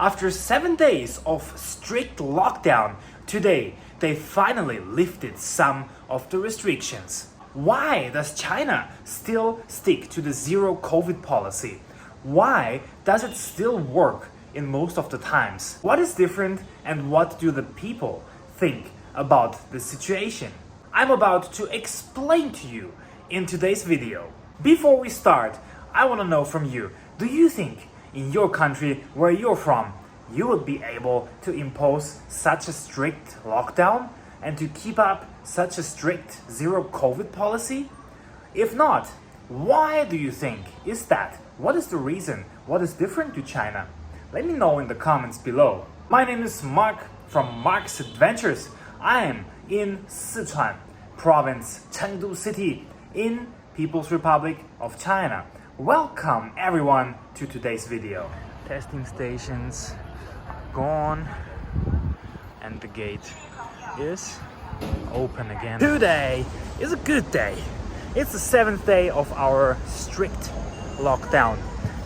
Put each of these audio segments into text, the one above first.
After 7 days of strict lockdown, today they finally lifted some of the restrictions. Why does China still stick to the zero COVID policy? Why does it still work in most of the times? What is different and what do the people think about the situation? I'm about to explain to you in today's video. Before we start, I want to know from you, do you think in your country where you're from, you would be able to impose such a strict lockdown and to keep up such a strict zero COVID policy? If not, why do you think is that? What is the reason? What is different to China? Let me know in the comments below. My name is Mark from Mark's Adventures. I am in Sichuan province, Chengdu City, in People's Republic of China. Welcome everyone to today's video. Testing stations are gone and the gate is open again. Today is a good day. It's the 7th day of our strict lockdown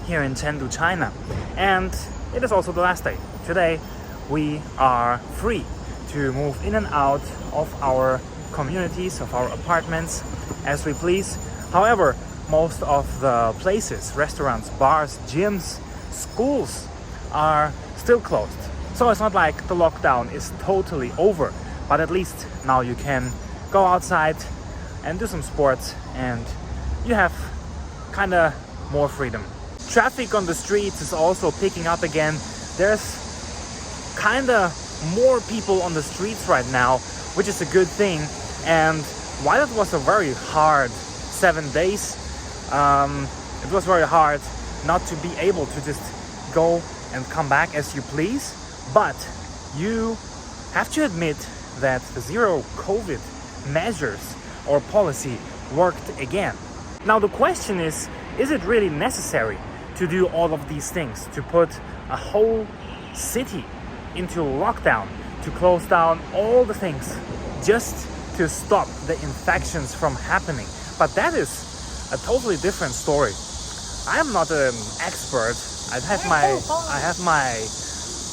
here in Chengdu, China. And it is also the last day. Today we are free to move in and out of our communities, of our apartments as we please. However, most of the places, restaurants, bars, gyms, schools are still closed. So it's not like the lockdown is totally over, but at least now you can go outside and do some sports and you have kind of more freedom. Traffic on the streets is also picking up again. There's kind of more people on the streets right now, which is a good thing. And while it was a very hard 7 days, it was very hard not to be able to just go and come back as you please. But you have to admit that the zero COVID measures or policy worked again. Now the question is it really necessary to do all of these things, to put a whole city into lockdown, to close down all the things just to stop the infections from happening? But that is a totally different story. I am not an expert. I have my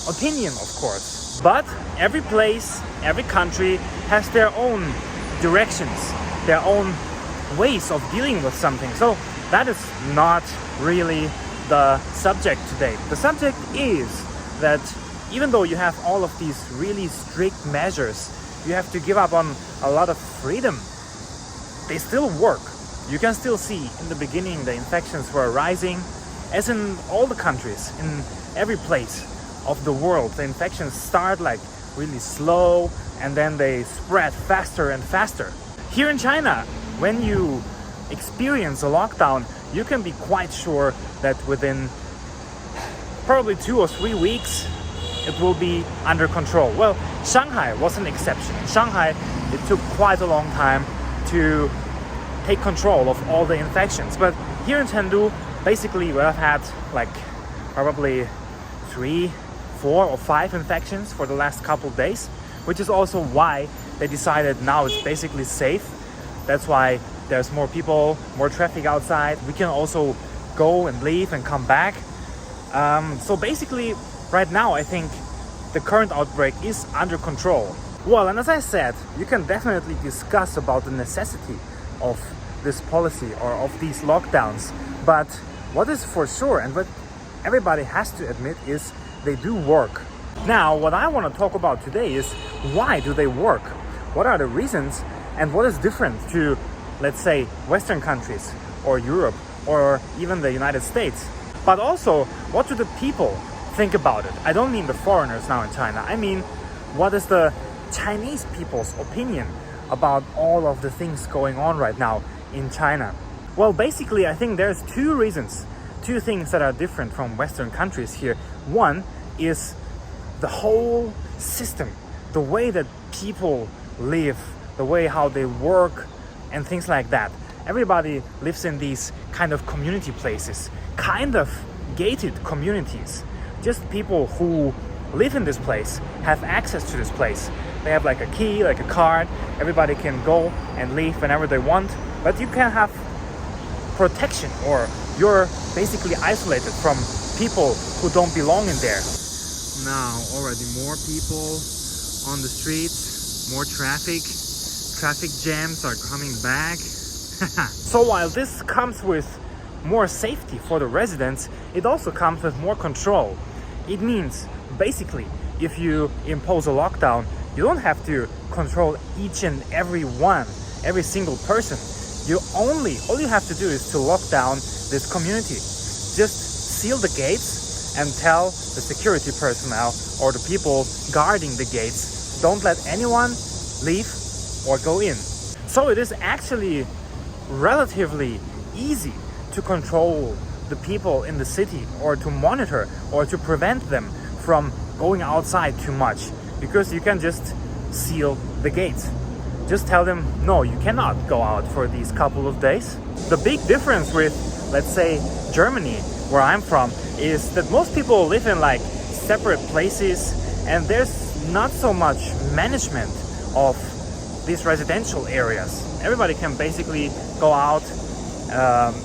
opinion, of course. But every place, every country has their own directions, their own ways of dealing with something. So that is not really the subject today. The subject is that even though you have all of these really strict measures, you have to give up on a lot of freedom. They still work. You can still see in the beginning the infections were rising, as in all the countries, in every place of the world. The infections start like really slow and then they spread faster and faster. Here in China, when you experience a lockdown, you can be quite sure that within probably 2 or 3 weeks, it will be under control. Well, Shanghai was an exception. In Shanghai, it took quite a long time to take control of all the infections. But here in Chengdu, basically we have had like probably 3, 4 or 5 infections for the last couple of days, which is also why they decided now it's basically safe. That's why there's more people, more traffic outside. We can also go and leave and come back. So basically right now I think the current outbreak is under control. Well, and as I said, you can definitely discuss about the necessity of this policy or of these lockdowns. But what is for sure and what everybody has to admit is they do work. Now, what I want to talk about today is why do they work? What are the reasons and what is different to, let's say, Western countries or Europe or even the United States? But also, what do the people think about it? I don't mean the foreigners now in China. I mean, what is the Chinese people's opinion about all of the things going on right now in China? Well, basically, I think there's 2 reasons, 2 things that are different from Western countries here. One is the whole system, the way that people live, the way how they work and things like that. Everybody lives in these kind of community places, kind of gated communities. Just people who live in this place have access to this place. They have like a key, like a card. Everybody can go and leave whenever they want, but you can have protection, or you're basically isolated from people who don't belong in there. Now already more people on the streets, more traffic jams are coming back. So while this comes with more safety for the residents, it also comes with more control. It means basically if you impose a lockdown, you don't have to control each and every single person. All you have to do is to lock down this community. Just seal the gates and tell the security personnel or the people guarding the gates, don't let anyone leave or go in. So it is actually relatively easy to control the people in the city or to monitor or to prevent them from going outside too much, because you can just seal the gates. Just tell them, no, you cannot go out for these couple of days. The big difference with, let's say, Germany, where I'm from, is that most people live in like separate places and there's not so much management of these residential areas. Everybody can basically go out,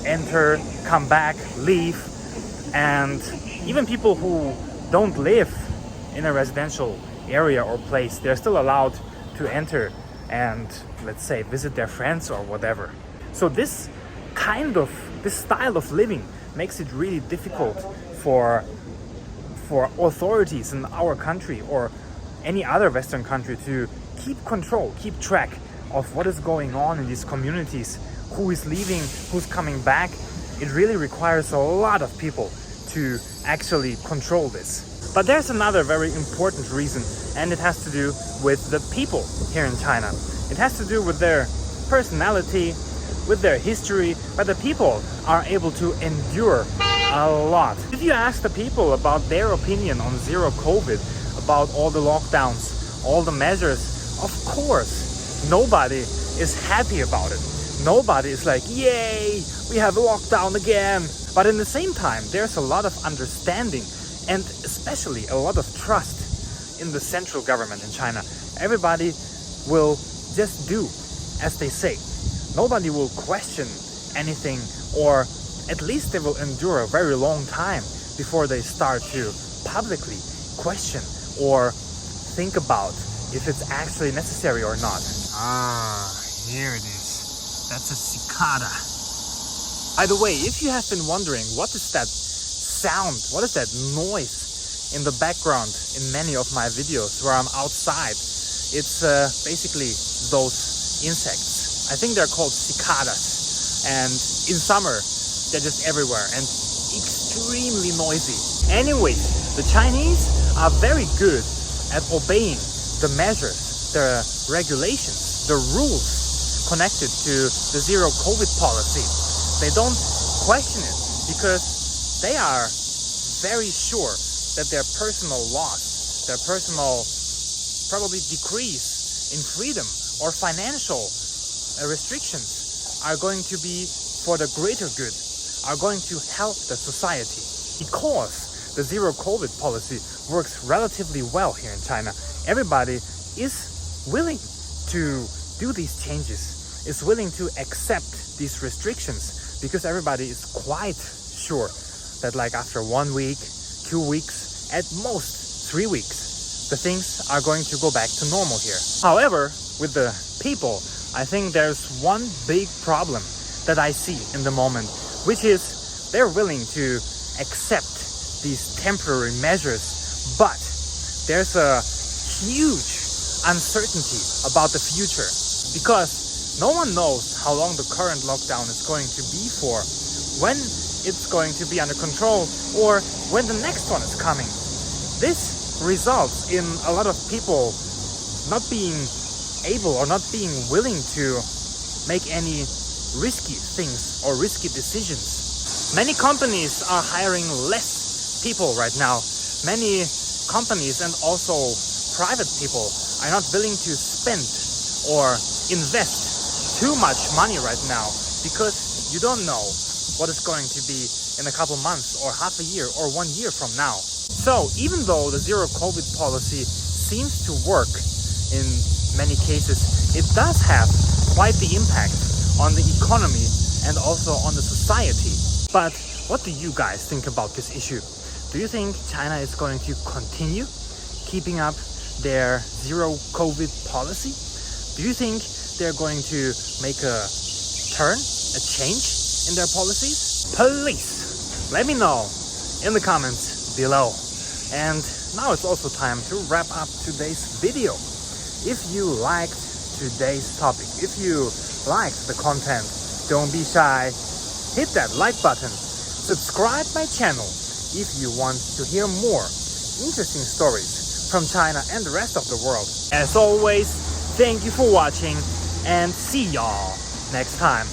enter, come back, leave, and even people who don't live in a residential area or place, they're still allowed to enter and, let's say, visit their friends or whatever. So this style of living makes it really difficult for authorities in our country or any other Western country to keep control, keep track of what is going on in these communities, who is leaving, who's coming back. It really requires a lot of people to actually control this. But there's another very important reason, and it has to do with the people here in China. It has to do with their personality, with their history, but the people are able to endure a lot. If you ask the people about their opinion on zero COVID, about all the lockdowns, all the measures, of course, nobody is happy about it. Nobody is like, yay, we have a lockdown again. But in the same time, there's a lot of understanding and especially a lot of trust in the central government in China. Everybody will just do as they say. Nobody will question anything, or at least they will endure a very long time before they start to publicly question or think about if it's actually necessary or not. Ah, here it is. That's a cicada. By the way, if you have been wondering what is that sound, what is that noise in the background in many of my videos where I'm outside, it's basically those insects. I think they're called cicadas, and in summer they're just everywhere and extremely noisy. Anyways, the Chinese are very good at obeying the measures, the regulations, the rules connected to the zero COVID policy. They don't question it because they are very sure that their personal loss, their personal probably decrease in freedom or financial restrictions are going to be for the greater good, are going to help the society. Because the zero COVID policy works relatively well here in China, everybody is willing to do these changes, is willing to accept these restrictions, because everybody is quite sure that like after 1 week, 2 weeks, at most 3 weeks, the things are going to go back to normal here. However, with the people, I think there's one big problem that I see in the moment, which is they're willing to accept these temporary measures, but there's a huge uncertainty about the future, because no one knows how long the current lockdown is going to be for, when it's going to be under control, or when the next one is coming. This results in a lot of people not being able or not being willing to make any risky things or risky decisions. Many companies are hiring less people right now. Many companies and also private people are not willing to spend or invest too much money right now, because you don't know what is going to be in a couple months or half a year or 1 year from now. So even though the zero COVID policy seems to work in many cases, it does have quite the impact on the economy and also on the society. But what do you guys think about this issue? Do Do you think China is going to continue keeping up their zero COVID policy? Do you think they're going to make a turn, a change in their policies? Please let me know in the comments below. And now it's also time to wrap up today's video. If you liked today's topic, if you liked the content, don't be shy, hit that like button, subscribe my channel if you want to hear more interesting stories from China and the rest of the world. As always, thank you for watching and see y'all next time.